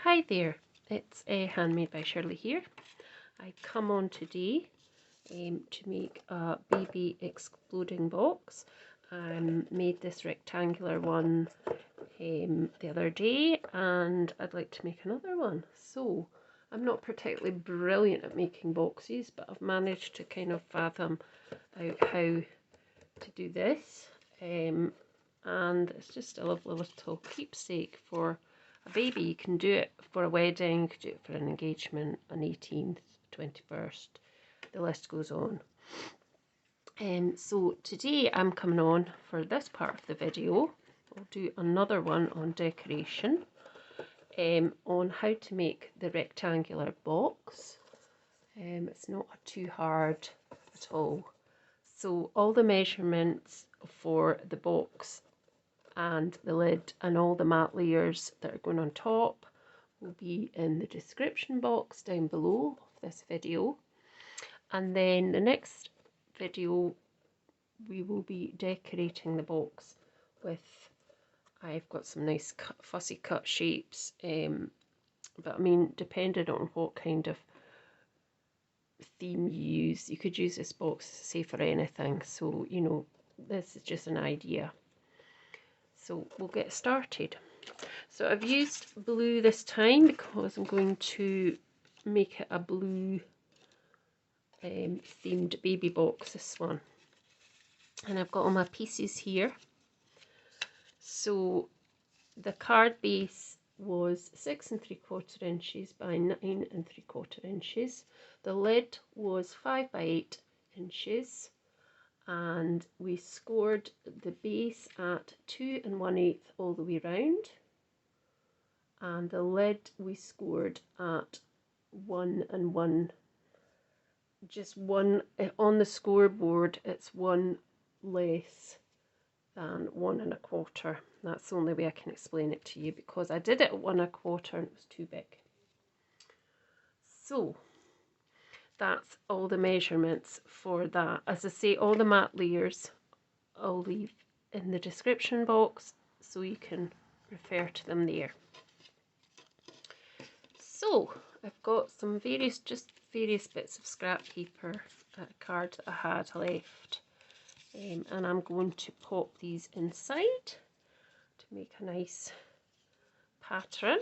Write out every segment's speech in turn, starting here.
Hi there, it's Handmade by Shirley here. I come on today to make a baby exploding box. I made this rectangular one the other day and I'd like to make another one. So I'm not particularly brilliant at making boxes, but I've managed to kind of fathom out how to do this. And it's just a lovely little keepsake for a baby. You can do it for a wedding, you could do it for an engagement, an 18th, 21st, the list goes on. So today I'm coming on for this part of the video. I'll do another one on decoration, on how to make the rectangular box. It's not too hard at all. So all the measurements for the box and the lid and all the mat layers that are going on top will be in the description box down below of this video. And then the next video we will be decorating the box with, I've got some nice fussy cut shapes, but I mean, depending on what kind of theme you use, you could use this box say for anything, so you know, this is just an idea. So we'll get started. So I've used blue this time because I'm going to make it a blue themed baby box, this one. And I've got all my pieces here. So the card base was 6 3/4 inches by 9 3/4 inches. The lid was 5 by 8 inches. And we scored the base at 2 1/8 all the way round, and the lid we scored at 1 1, just one on the scoreboard. It's one less than 1 1/4. That's the only way I can explain it to you, because I did it at 1 1/4 and it was too big. So that's all the measurements for that. As I say, all the mat layers I'll leave in the description box so you can refer to them there. So I've got some various bits of scrap paper, a card that I had left, and I'm going to pop these inside to make a nice pattern.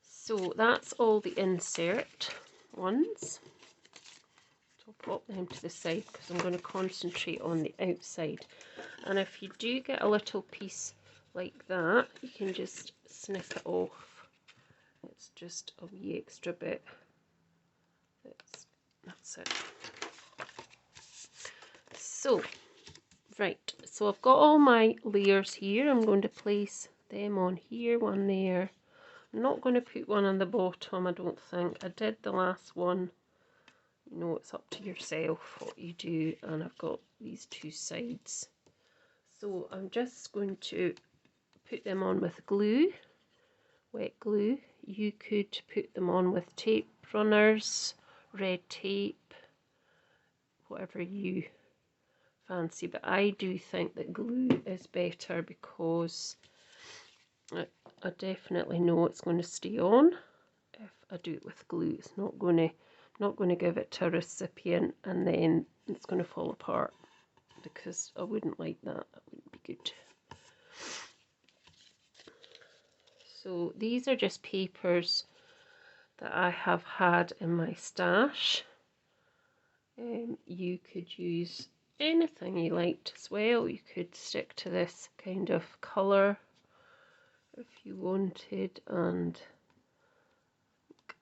So that's all the insert ones. So I'll pop them to the side because I'm going to concentrate on the outside. And if you do get a little piece like that, you can just snip it off. It's just a wee extra bit. That's it. So, right, so I've got all my layers here. I'm going to place them on here, one there. I'm not going to put one on the bottom, I don't think. I did the last one. You know, it's up to yourself what you do. And I've got these two sides. So I'm just going to put them on with glue, wet glue. You could put them on with tape runners, red tape, whatever you fancy. But I do think that glue is better because I definitely know it's going to stay on if I do it with glue. It's not going to give it to a recipient and then it's going to fall apart, because I wouldn't like that. That wouldn't be good. So these are just papers that I have had in my stash. You could use anything you liked as well. You could stick to this kind of colour if you wanted, and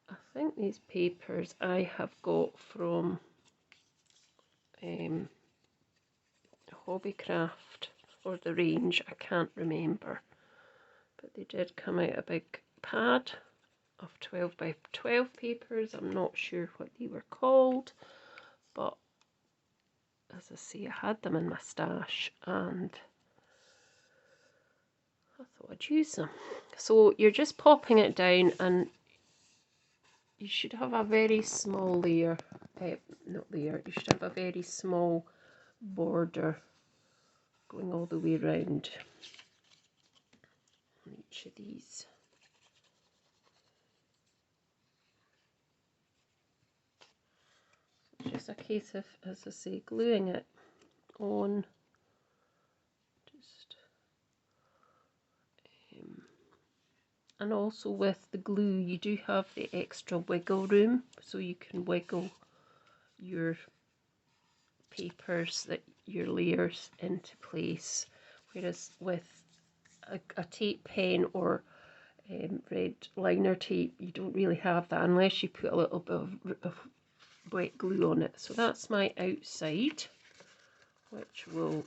I think these papers I have got from Hobbycraft or the range, I can't remember, but they did come out a big pad of 12 by 12 papers. I'm not sure what they were called, but as I say, I had them in my stash and I thought I'd use them. So you're just popping it down and you should have a very small layer, you should have a very small border going all the way around on each of these. just a case of, as I say, gluing it on. Just and also with the glue you do have the extra wiggle room, so you can wiggle your papers, that your layers into place, whereas with a tape pen or red liner tape you don't really have that unless you put a little bit of wet glue on it. So that's my outside, which will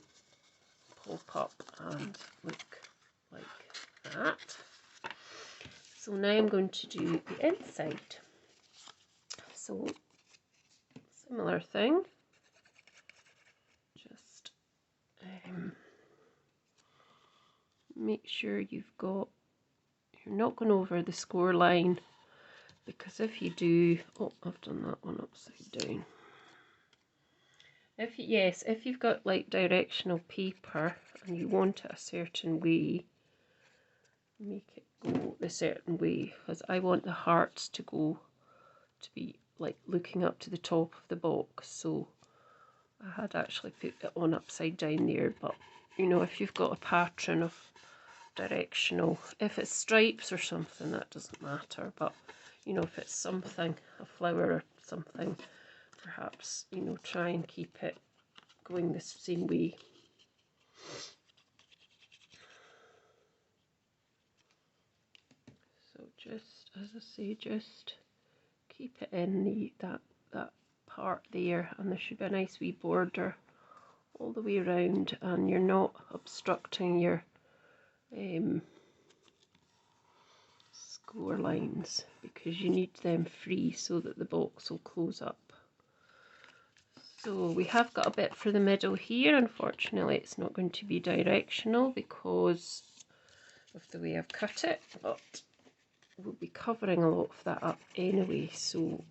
pop up and look like that. So now I'm going to do the inside. So similar thing, just make sure you're not going over the score line, because if you do, oh, I've done that one upside down. If you've got like directional paper and you want it a certain way, make it go a certain way, because I want the hearts to be like looking up to the top of the box. So I had actually put it on upside down there, but you know, if you've got a pattern of directional, if it's stripes or something, that doesn't matter, but you know, if it's something, a flower or something, perhaps, you know, try and keep it going the same way. So just, as I say, just keep it in that part there, and there should be a nice wee border all the way around, and you're not obstructing your score lines, because you need them free so that the box will close up. So we have got a bit for the middle here. Unfortunately it's not going to be directional because of the way I've cut it, but we'll be covering a lot of that up anyway, so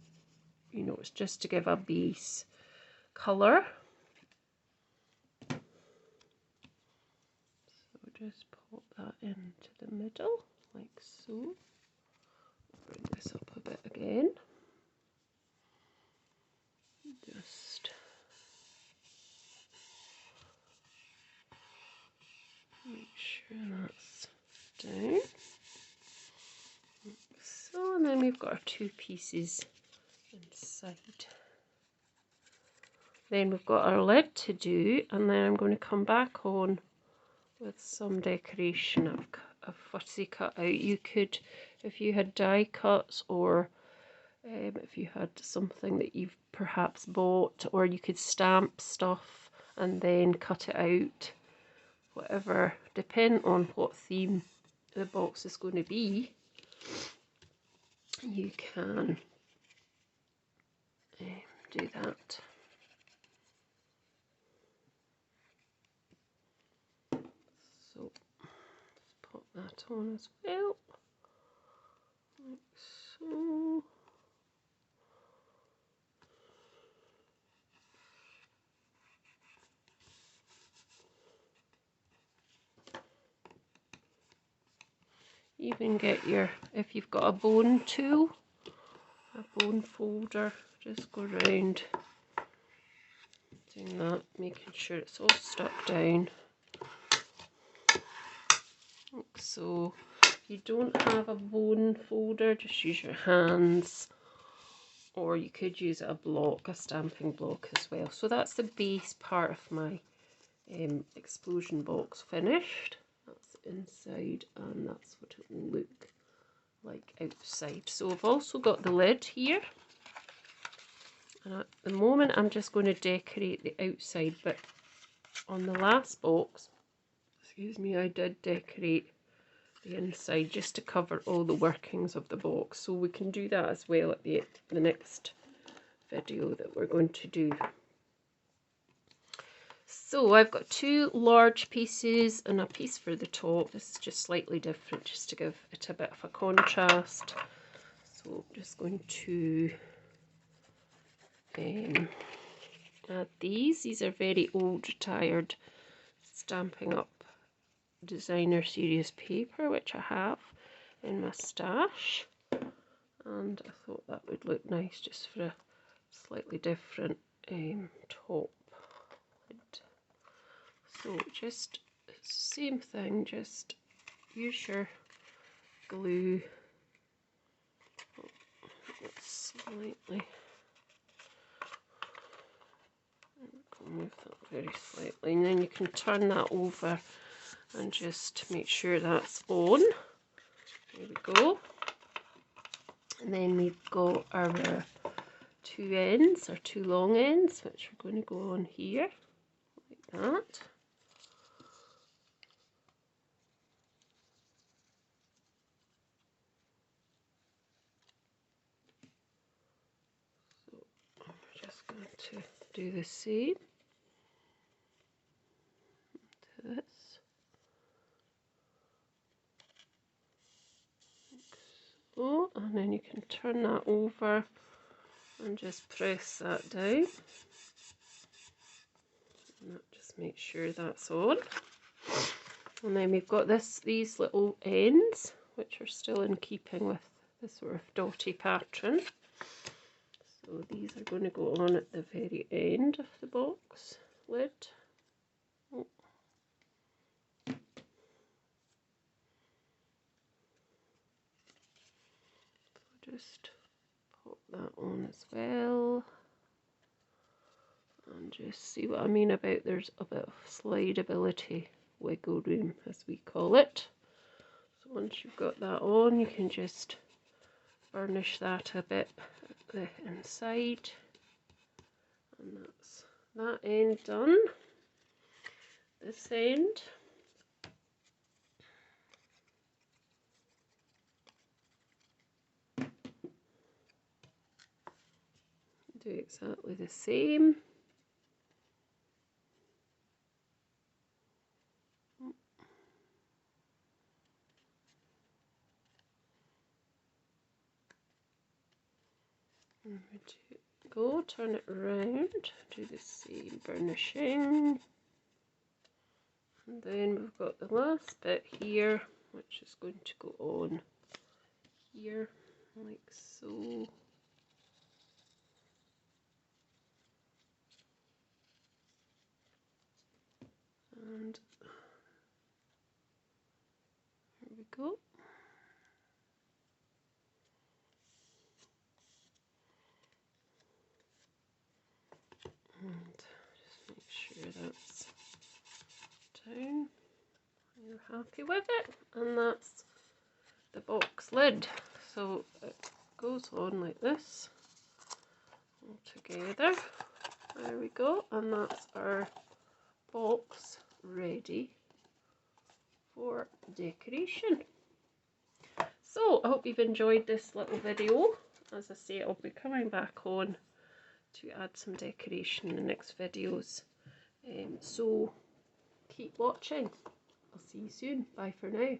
you know, it's just to give a base colour. So just pop that into the middle like so. Bring this up a bit again. Just make sure that's down. So, and then we've got our two pieces inside. Then we've got our lid to do, and then I'm going to come back on with some decoration I've fussy cut out. You could, if you had die cuts, or if you had something that you've perhaps bought, or you could stamp stuff and then cut it out, whatever, depending on what theme the box is going to be, you can do that. So let's pop that on as well, like so. Even get your, if you've got a bone tool, a bone folder, just go around doing that, making sure it's all stuck down. Like so. If you don't have a bone folder, just use your hands, or you could use a block, a stamping block as well. So that's the base part of my explosion box finished. That's inside, and that's what it will look like outside. So I've also got the lid here, and at the moment I'm just going to decorate the outside, but on the last box, excuse me, I did decorate the inside just to cover all the workings of the box, so we can do that as well at the next video that we're going to do. So I've got two large pieces and a piece for the top. This is just slightly different, just to give it a bit of a contrast. So I'm just going to add these. These are very old, retired Stampin' Up! Designer series paper, which I have in my stash, and I thought that would look nice just for a slightly different top lid. So just same thing, just use your glue slightly. Move that very slightly, and then you can turn that over and just make sure that's on. There we go. And then we've got our two ends, or two long ends, which are going to go on here, like that. So I'm just going to do the same to this. Oh, and then you can turn that over and just press that down, and that just makes sure that's on. And then we've got these little ends, which are still in keeping with the sort of dotty pattern. So these are going to go on at the very end of the box lid. Oh. So just pop that on as well. And just see what I mean about there's a bit of slideability, wiggle room as we call it. So once you've got that on, you can just burnish that a bit at the inside. And that's that end done. This end. Do exactly the same. And we go, turn it around, do the same burnishing. And then we've got the last bit here, which is going to go on here, like so. And here we go. And just make sure that's down. You're happy with it, and that's the box lid. So it goes on like this all together. There we go, and that's our box ready for decoration. So I hope you've enjoyed this little video. As I say, I'll be coming back on to add some decoration in the next videos. So keep watching. I'll see you soon. Bye for now.